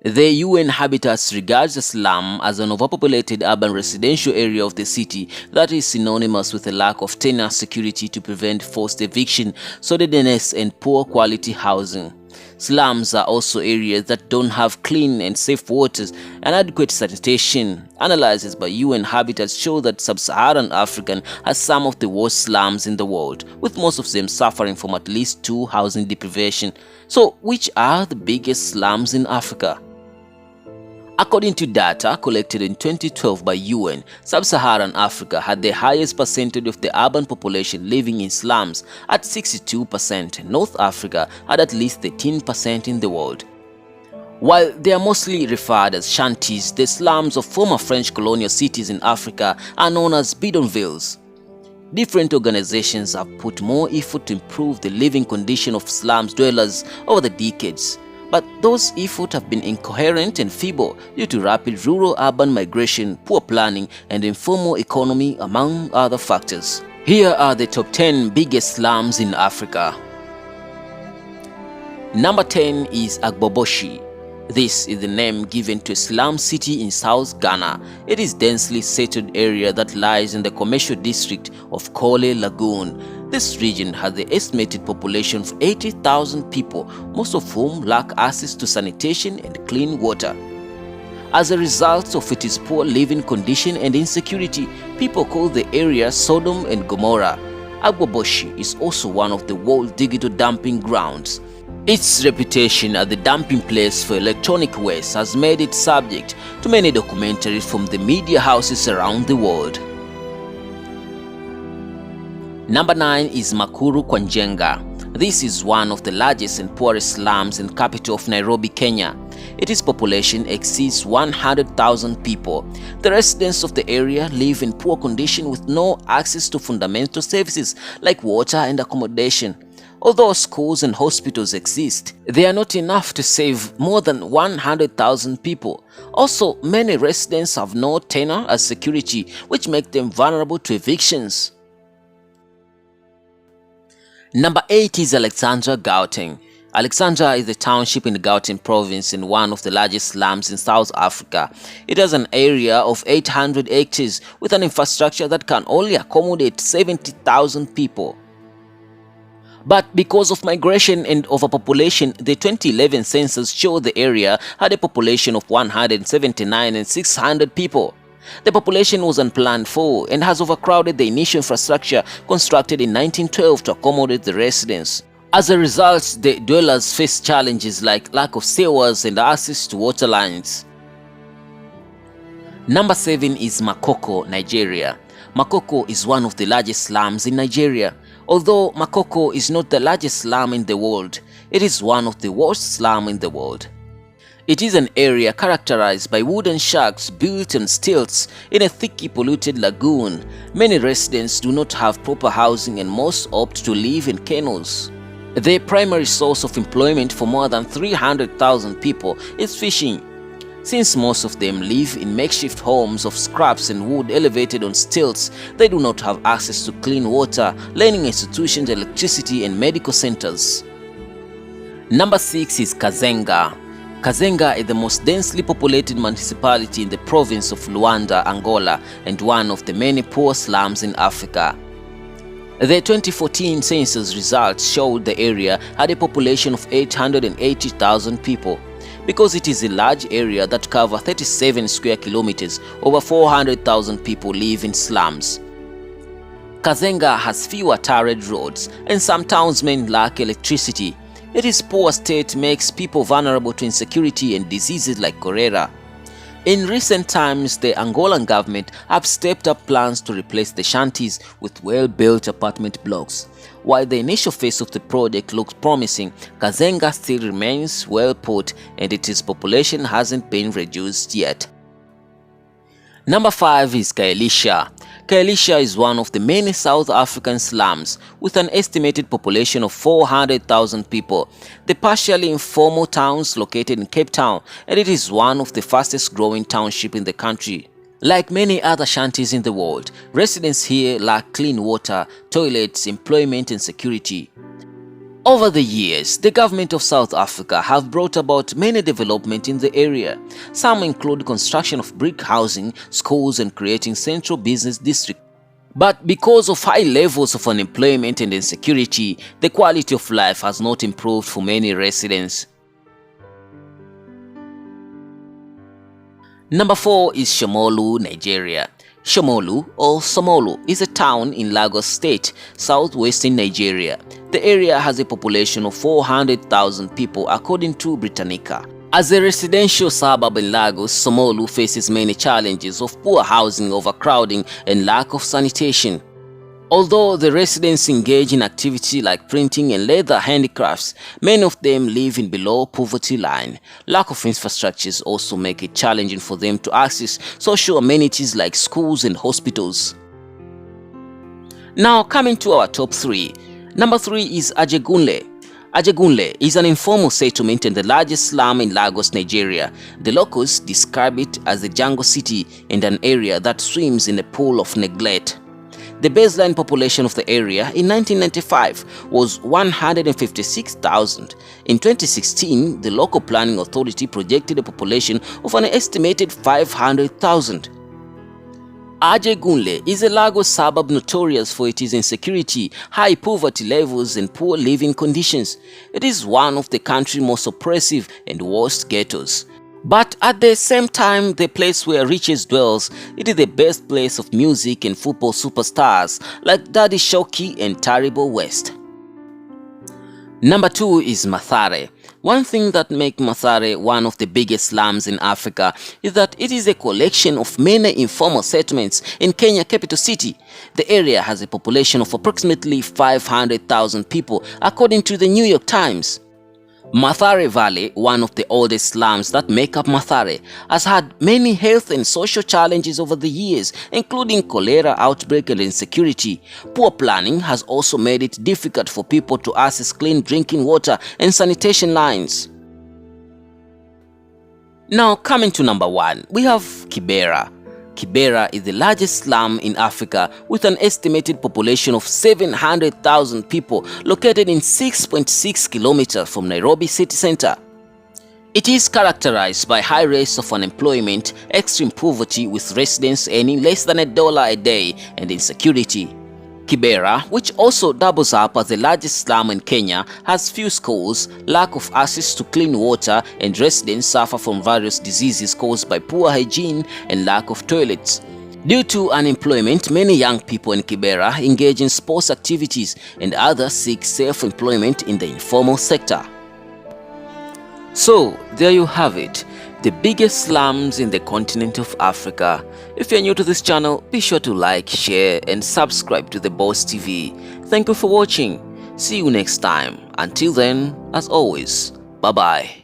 The UN Habitats regards the slum as an overpopulated urban residential area of the city that is synonymous with a lack of tenant security to prevent forced eviction, sordidness, and poor quality housing. Slums are also areas that don't have clean and safe waters and adequate sanitation. Analyses by UN Habitats show that sub-Saharan Africa has some of the worst slums in the world, with most of them suffering from at least 2 housing deprivation. So, which are the biggest slums in Africa? According to data collected in 2012 by UN, Sub-Saharan Africa had the highest percentage of the urban population living in slums at 62%. North Africa had at least 13% in the world. While they are mostly referred as shanties, the slums of former French colonial cities in Africa are known as bidonvilles. Different organizations have put more effort to improve the living condition of slums dwellers over the decades. But those efforts have been incoherent and feeble due to rapid rural-urban migration, poor planning, and informal economy, among other factors. Here are the top 10 biggest slums in Africa. Number 10 is Agboboshie. This is the name given to a slum city in South Ghana. It is a densely settled area that lies in the commercial district of Kole Lagoon. This region has the estimated population of 80,000 people, most of whom lack access to sanitation and clean water. As a result of its poor living condition and insecurity, people call the area Sodom and Gomorrah. Agboboshie is also one of the world's digital dumping grounds. Its reputation as the dumping place for electronic waste has made it subject to many documentaries from the media houses around the world. Number 9 is Makuru Kenya. This is one of the largest and poorest slums in the capital of Nairobi, Kenya. Its population exceeds 100,000 people. The residents of the area live in poor condition with no access to fundamental services like water and accommodation. Although schools and hospitals exist, they are not enough to save more than 100,000 people. Also, many residents have no tenant as security, which make them vulnerable to evictions. Number 8 is Alexandra Gauteng. Alexandra is a township in the Gauteng province and one of the largest slums in South Africa. It has an area of 800 hectares with an infrastructure that can only accommodate 70,000 people. But because of migration and overpopulation, the 2011 census showed the area had a population of 179,600 people. The population was unplanned for and has overcrowded the initial infrastructure constructed in 1912 to accommodate the residents. As a result, the dwellers face challenges like lack of sewers and access to water lines. Number 7 is Makoko Nigeria. Makoko is one of the largest slums in Nigeria. Although Makoko is not the largest slum in the world, it is one of the worst slums in the world. It is an area characterized by wooden shacks built on stilts in a thickly polluted lagoon. Many residents do not have proper housing and most opt to live in kennels. The primary source of employment for more than 300,000 people is fishing. Since most of them live in makeshift homes of scraps and wood elevated on stilts, they do not have access to clean water, learning institutions, electricity, and medical centers. Number 6 is Cazenga. Cazenga is the most densely populated municipality in the province of Luanda, Angola, and one of the many poor slums in Africa. The 2014 census results showed the area had a population of 880,000 people. Because it is a large area that covers 37 square kilometers, over 400,000 people live in slums. Cazenga has fewer tarred roads, and some townsmen lack electricity. Its poor state makes people vulnerable to insecurity and diseases like cholera. In recent times, the Angolan government have stepped up plans to replace the shanties with well-built apartment blocks. While the initial phase of the project looks promising, Cazenga still remains well put and its population hasn't been reduced yet. Number 5 is Kaelisha. Kaelisha is one of the many South African slums with an estimated population of 400,000 people. The partially informal town is located in Cape Town and it is one of the fastest growing townships in the country. Like many other shanties in the world, residents here lack clean water, toilets, employment and security. Over the years, the government of South Africa have brought about many development in the area. Some include construction of brick housing, schools and creating central business district. But because of high levels of unemployment and insecurity, the quality of life has not improved for many residents. Number 4 is Shomolu, Nigeria. Shomolu or Shomolu is a town in Lagos State, southwestern Nigeria. The area has a population of 400,000 people according to Britannica. As a residential suburb in Lagos, Shomolu faces many challenges of poor housing, overcrowding and lack of sanitation. Although the residents engage in activity like printing and leather handicrafts, many of them live in below poverty line. Lack of infrastructures also make it challenging for them to access social amenities like schools and hospitals. Now coming to our top 3. Number 3 is Ajegunle. Ajegunle is an informal settlement and the largest slum in Lagos, Nigeria. The locals describe it as a jungle city and an area that swims in a pool of neglect. The baseline population of the area in 1995 was 156,000. In 2016, the local planning authority projected a population of an estimated 500,000. Ajegunle is a Lagos suburb notorious for its insecurity, high poverty levels and poor living conditions. It is one of the country's most oppressive and worst ghettos. But at the same time, the place where riches dwells, it is the best place of music and football superstars like Daddy Shoki and Taribo West. Number 2 is Mathare. One thing that makes Mathare one of the biggest slums in Africa is that it is a collection of many informal settlements in Kenya capital city. The area has a population of approximately 500,000 people according to the New York Times. Mathare Valley, one of the oldest slums that make up Mathare, has had many health and social challenges over the years, including cholera outbreak and insecurity. Poor planning has also made it difficult for people to access clean drinking water and sanitation lines. Now coming to number 1, we have Kibera. Kibera is the largest slum in Africa with an estimated population of 700,000 people located in 6.6 kilometers from Nairobi city center. It is characterized by high rates of unemployment, extreme poverty with residents earning less than $1 a day, and insecurity. Kibera, which also doubles up as the largest slum in Kenya, has few schools, lack of access to clean water, and residents suffer from various diseases caused by poor hygiene and lack of toilets. Due to unemployment, many young people in Kibera engage in sports activities and others seek self-employment in the informal sector. So, there you have it, the biggest slums in the continent of Africa. If you're new to this channel, be sure to like, share and subscribe to The Boss TV. Thank you for watching. See you next time. Until then, as always, bye-bye.